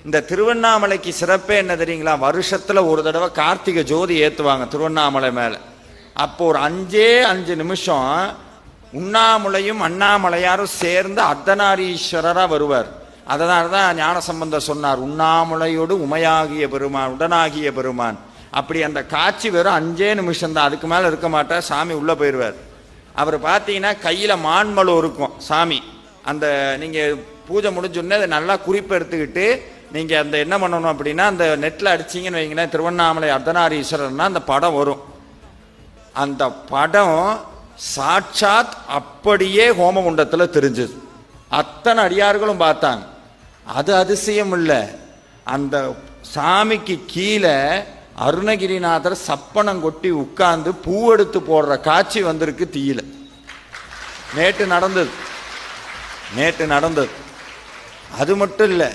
இந்த திருவண்ணாமலைக்கு சிறப்பே என்ன தெரியுங்களா? வருஷத்துல ஒரு தடவை கார்த்திகை ஜோதி ஏத்துவாங்க திருவண்ணாமலை மேல. அப்போ ஒரு 5 நிமிஷம் உண்ணாமுலையும் அண்ணாமலையாரும் சேர்ந்து அர்த்தநாரீஸ்வரரா வருவார். அதனாலதான் ஞானசம்பந்தர் சொன்னார், உண்ணாமுலையோடு உமையாகிய பெருமான் உடனாகிய பெருமான். அப்படி அந்த காட்சி வெறும் 5 நிமிஷம் தான், அதுக்கு மேல இருக்க மாட்டார். சாமி உள்ள போயிடுவார். அவர் பார்த்தீங்கன்னா கையில மான்மலு இருக்கும் சாமி. அந்த நீங்க பூஜை முடிஞ்சோடனே அதை நல்லா குறிப்பு எடுத்துக்கிட்டு நீங்க அந்த என்ன பண்ணணும் அப்படின்னா, அந்த நெட்ல அடிச்சிங்கன்னு வைங்களேன், திருவண்ணாமலை அர்த்தநாரீஸ்வரர்னா அந்த படம் வரும். அந்த படம் சாட்சாத் அப்படியே ஹோமகுண்டத்தில் தெரிஞ்சது. அத்தனை அடியார்களும் பார்த்தாங்க. அது அதிசயம் இல்லை, அந்த சாமிக்கு கீழே அருணகிரிநாதர் சப்பனம் கொட்டி உட்கார்ந்து பூவெடுத்து போடுற காட்சி வந்திருக்கு தீயில. நேற்று நடந்தது. அது மட்டும் இல்லை,